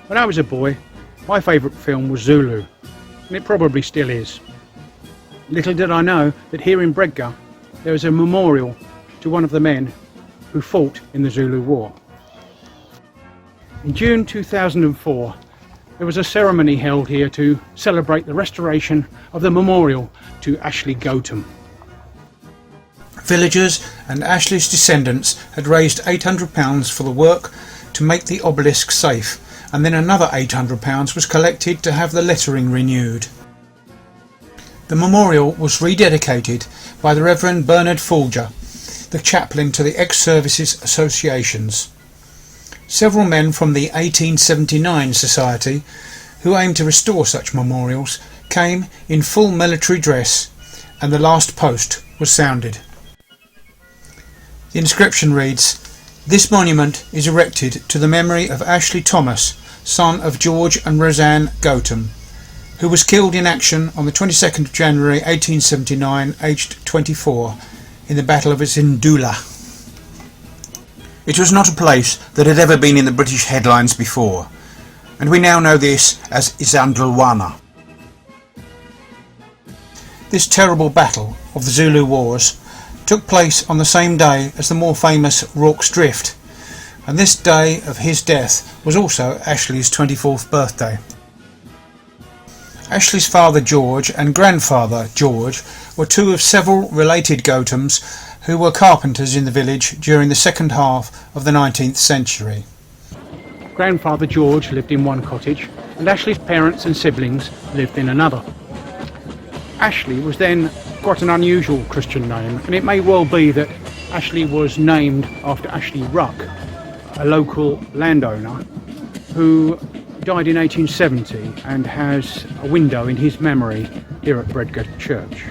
When I was a boy, my favourite film was Zulu, and it probably still is. Little did I know that here in Bredgar there is a memorial to one of the men who fought in the Zulu War. In June 2004, there was a ceremony held here to celebrate the restoration of the memorial to Ashley Goatham. Villagers and Ashley's descendants had raised £800 for the work to make the obelisk safe, and then another £800 was collected to have the lettering renewed. The memorial was rededicated by the Reverend Bernard Folger, the chaplain to the ex-services associations. Several men from the 1879 Society, who aimed to restore such memorials, came in full military dress, and the last post was sounded. The inscription reads, "This monument is erected to the memory of Ashley Thomas, son of George and Roseanne Goatham, who was killed in action on the 22nd of January 1879, aged 24, in the Battle of Isandhlwana." It was not a place that had ever been in the British headlines before, and we now know this as Isandhlwana. This terrible battle of the Zulu Wars took place on the same day as the more famous Rorke's Drift, and this day of his death was also Ashley's 24th birthday. Ashley's father George and grandfather George were two of several related Goathams who were carpenters in the village during the second half of the 19th century. Grandfather George lived in one cottage, and Ashley's parents and siblings lived in another. Ashley was then quite an unusual Christian name, and it may well be that Ashley was named after Ashley Rorke, a local landowner who died in 1870 and has a window in his memory here at Bredgar Church.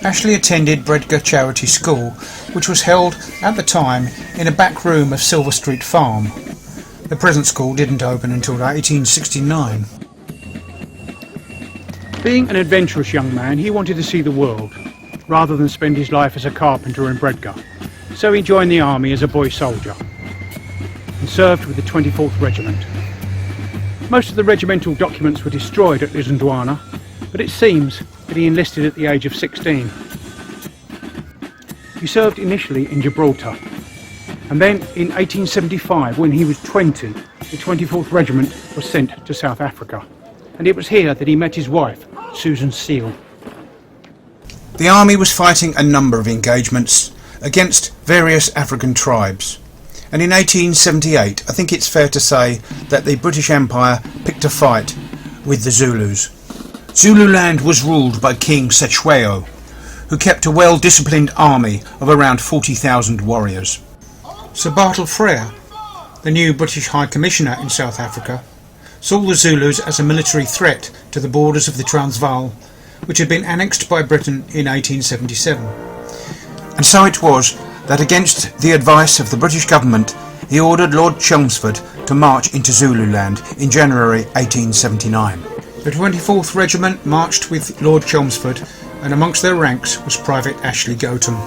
Ashley attended Bredgar Charity School, which was held at the time in a back room of Silver Street Farm. The present school didn't open until 1869. Being an adventurous young man, he wanted to see the world, rather than spend his life as a carpenter in Bredgar. So he joined the army as a boy soldier and served with the 24th Regiment. Most of the regimental documents were destroyed at Isandhlwana, but it seems that he enlisted at the age of 16. He served initially in Gibraltar, and then in 1875, when he was 20, the 24th Regiment was sent to South Africa, and it was here that he met his wife, Susan Seal. The army was fighting a number of engagements against various African tribes, and in 1878 I think it's fair to say that the British Empire picked a fight with the Zulus. Zululand was ruled by King Cetshwayo, who kept a well-disciplined army of around 40,000 warriors. Sir Bartle Frere, the new British High Commissioner in South Africa, saw the Zulus as a military threat to the borders of the Transvaal, which had been annexed by Britain in 1877. And so it was that, against the advice of the British government, he ordered Lord Chelmsford to march into Zululand in January 1879. The 24th Regiment marched with Lord Chelmsford, and amongst their ranks was Private Ashley Goatham.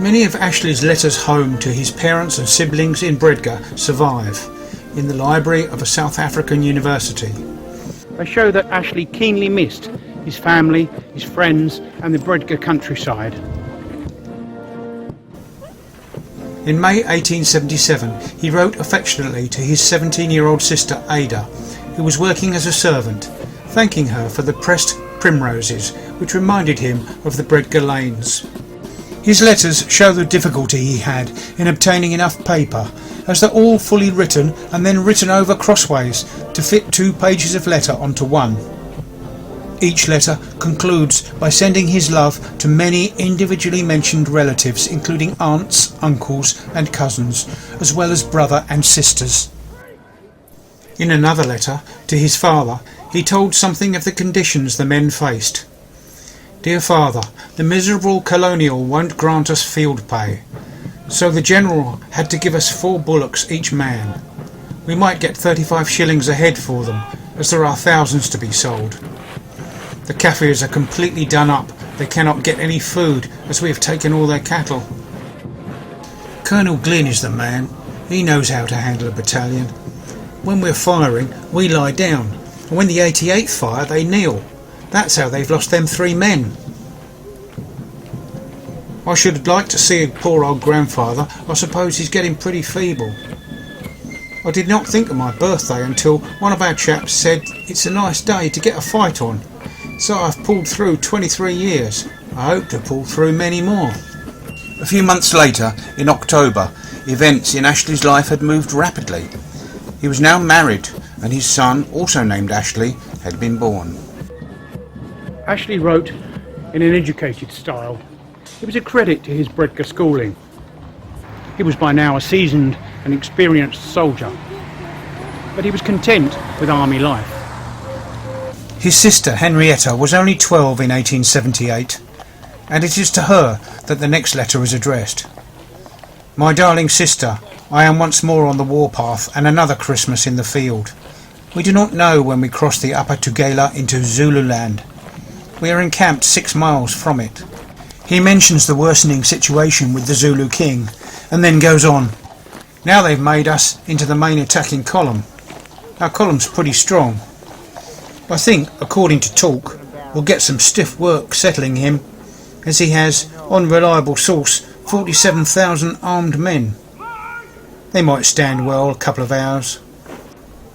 Many of Ashley's letters home to his parents and siblings in Bredgar survive in the library of a South African university. They show that Ashley keenly missed his family, his friends and the Bredgar countryside. In May 1877 he wrote affectionately to his 17-year-old sister Ada, who was working as a servant, thanking her for the pressed primroses which reminded him of the Bredgar lanes. His letters show the difficulty he had in obtaining enough paper, as they're all fully written and then written over crossways to fit 2 pages of letter onto one. Each letter concludes by sending his love to many individually mentioned relatives, including aunts, uncles and cousins, as well as brother and sisters. In another letter to his father, he told something of the conditions the men faced. "Dear father, the miserable colonial won't grant us field pay, so the general had to give us 4 bullocks each man. We might get 35 shillings a head for them, as there are thousands to be sold. The Kaffirs are completely done up. They cannot get any food, as we have taken all their cattle. Colonel Glynn is the man. He knows how to handle a battalion. When we're firing, we lie down, and when the 88th fire, they kneel. That's how they've lost them 3 men. I should like to see a poor old grandfather. I suppose he's getting pretty feeble. I did not think of my birthday until one of our chaps said it's a nice day to get a fight on. So I've pulled through 23 years. I hope to pull through many more. A few months later, in October, events in Ashley's life had moved rapidly. He was now married, and his son, also named Ashley, had been born. Ashley wrote in an educated style. It was a credit to his Bredgar schooling. He was by now a seasoned and experienced soldier, but he was content with army life. His sister Henrietta was only 12 in 1878, and it is to her that the next letter is addressed. My darling sister, I am once more on the warpath and another Christmas in the field. We do not know when we cross the Upper Tugela into Zululand. We are encamped 6 miles from it. He mentions the worsening situation with the Zulu king, and then goes on. Now they've made us into the main attacking column. Our column's pretty strong. I think, according to talk, we'll get some stiff work settling him, as he has, on reliable source, 47,000 armed men. They might stand well a couple of hours.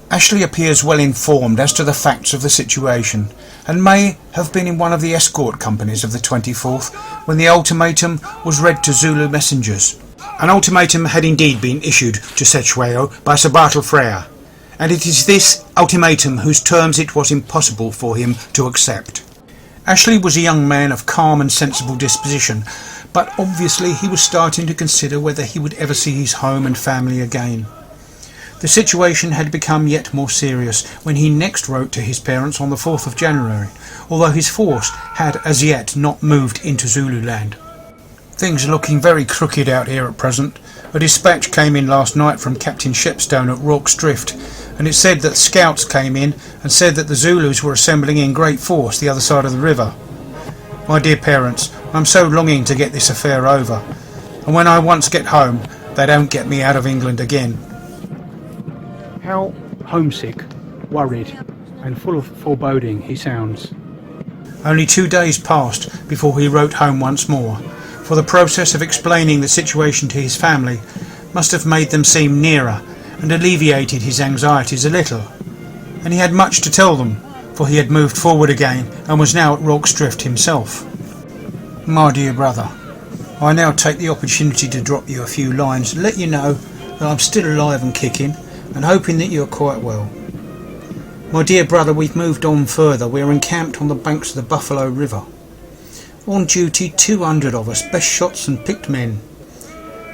Ashley appears well informed as to the facts of the situation, and may have been in one of the escort companies of the 24th when the ultimatum was read to Zulu messengers. An ultimatum had indeed been issued to Cetshwayo by Sir Bartle Frere, and it is this ultimatum whose terms it was impossible for him to accept. Ashley was a young man of calm and sensible disposition, but obviously he was starting to consider whether he would ever see his home and family again. The situation had become yet more serious when he next wrote to his parents on the 4th of January, although his force had as yet not moved into Zululand. Things are looking very crooked out here at present. A dispatch came in last night from Captain Shepstone at Rorke's Drift, and it said that scouts came in and said that the Zulus were assembling in great force the other side of the river. My dear parents, I'm so longing to get this affair over, and when I once get home, they don't get me out of England again. How homesick, worried, and full of foreboding he sounds. Only 2 days passed before he wrote home once more, for the process of explaining the situation to his family must have made them seem nearer and alleviated his anxieties a little. And he had much to tell them, for he had moved forward again and was now at Rorke's Drift himself. My dear brother, I now take the opportunity to drop you a few lines and let you know that I'm still alive and kicking, and hoping that you're quite well. My dear brother, we've moved on further. We're encamped on the banks of the Buffalo River. On duty 200 of us, best shots and picked men.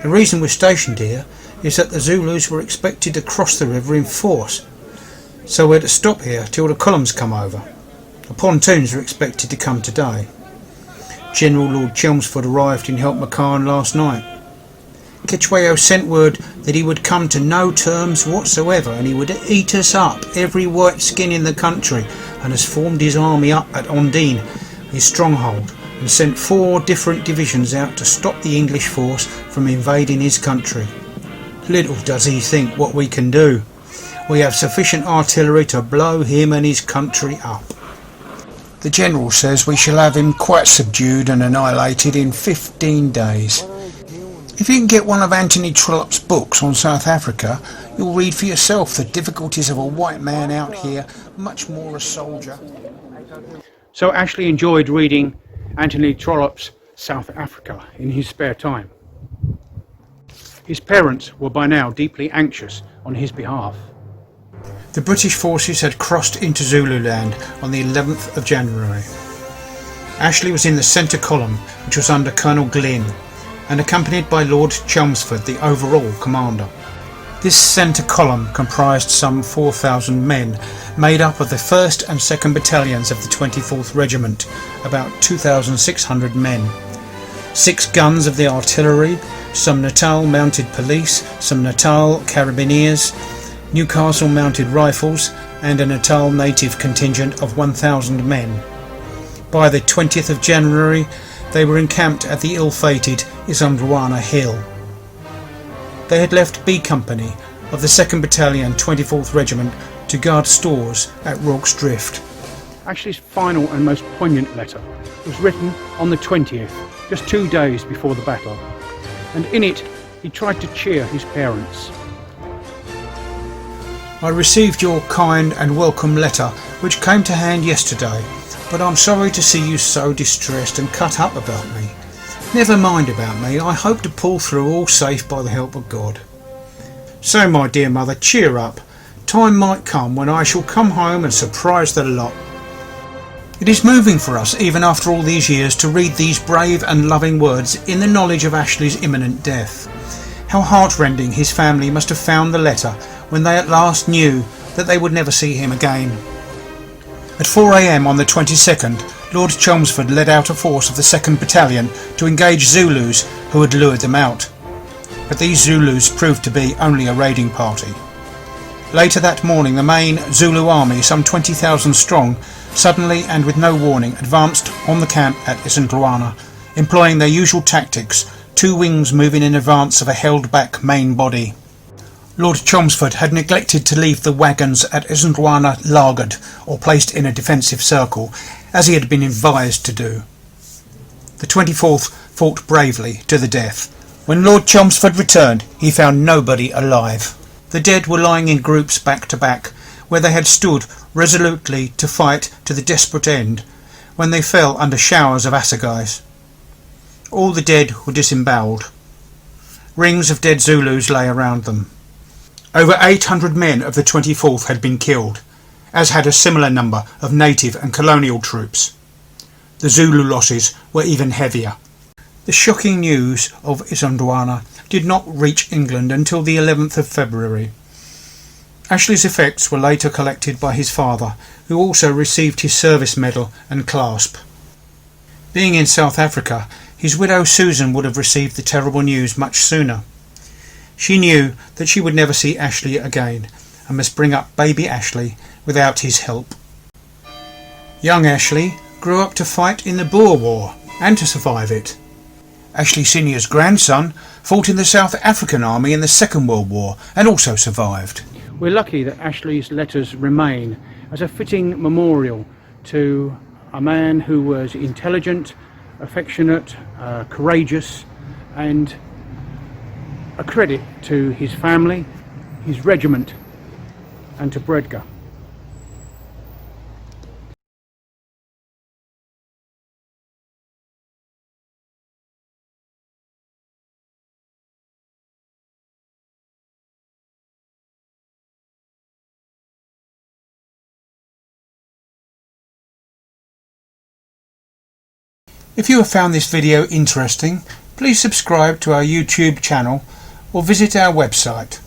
The reason we're stationed here is that the Zulus were expected to cross the river in force, so we're to stop here till the columns come over. The pontoons are expected to come today. General Lord Chelmsford arrived in Help McCann last night. Cetshwayo sent word that he would come to no terms whatsoever, and he would eat us up, every white skin in the country, and has formed his army up at Ondine, his stronghold, and sent 4 different divisions out to stop the English force from invading his country. Little does he think what we can do. We have sufficient artillery to blow him and his country up. The General says we shall have him quite subdued and annihilated in 15 days. If you can get one of Anthony Trollope's books on South Africa, you'll read for yourself the difficulties of a white man out here, much more a soldier. So Ashley enjoyed reading Anthony Trollope's South Africa in his spare time. His parents were by now deeply anxious on his behalf. The British forces had crossed into Zululand on the 11th of January. Ashley was in the centre column, which was under Colonel Glynn, and accompanied by Lord Chelmsford, the overall commander. This centre column comprised some 4,000 men, made up of the 1st and 2nd battalions of the 24th Regiment, about 2,600 men. 6 guns of the artillery, some Natal mounted police, some Natal Carabineers, Newcastle mounted rifles, and a Natal native contingent of 1,000 men. By the 20th of January, they were encamped at the ill-fated Isandhlwana hill. They had left B Company of the 2nd Battalion 24th Regiment to guard stores at Rorke's Drift. Ashley's final and most poignant letter was written on the 20th, just 2 days before the battle, and in it he tried to cheer his parents. I received your kind and welcome letter which came to hand yesterday, but I'm sorry to see you so distressed and cut up about me. Never mind about me, I hope to pull through all safe by the help of God. So my dear mother, cheer up. Time might come when I shall come home and surprise the lot. It is moving for us, even after all these years, to read these brave and loving words in the knowledge of Ashley's imminent death. How heartrending his family must have found the letter when they at last knew that they would never see him again. At 4 a.m. on the 22nd, Lord Chelmsford led out a force of the 2nd Battalion to engage Zulus who had lured them out. But these Zulus proved to be only a raiding party. Later that morning, the main Zulu army, some 20,000 strong, suddenly and with no warning advanced on the camp at Isandhlwana, employing their usual tactics, 2 wings moving in advance of a held-back main body. Lord Chelmsford had neglected to leave the wagons at Isandhlwana lagered or placed in a defensive circle, as he had been advised to do. The 24th fought bravely to the death. When Lord Chelmsford returned, he found nobody alive. The dead were lying in groups back to back, where they had stood resolutely to fight to the desperate end, when they fell under showers of assegais. All the dead were disembowelled. Rings of dead Zulus lay around them. Over 800 men of the 24th had been killed, as had a similar number of native and colonial troops. The Zulu losses were even heavier. The shocking news of Isandhlwana did not reach England until the 11th of February. Ashley's effects were later collected by his father, who also received his service medal and clasp. Being in South Africa, his widow Susan would have received the terrible news much sooner. She knew that she would never see Ashley again, and must bring up baby Ashley without his help. Young Ashley grew up to fight in the Boer War and to survive it. Ashley Sr.'s grandson fought in the South African Army in the Second World War and also survived. We're lucky that Ashley's letters remain as a fitting memorial to a man who was intelligent, affectionate, courageous, and a credit to his family, his regiment, and to Bredgar. If you have found this video interesting, please subscribe to our YouTube channel or visit our website.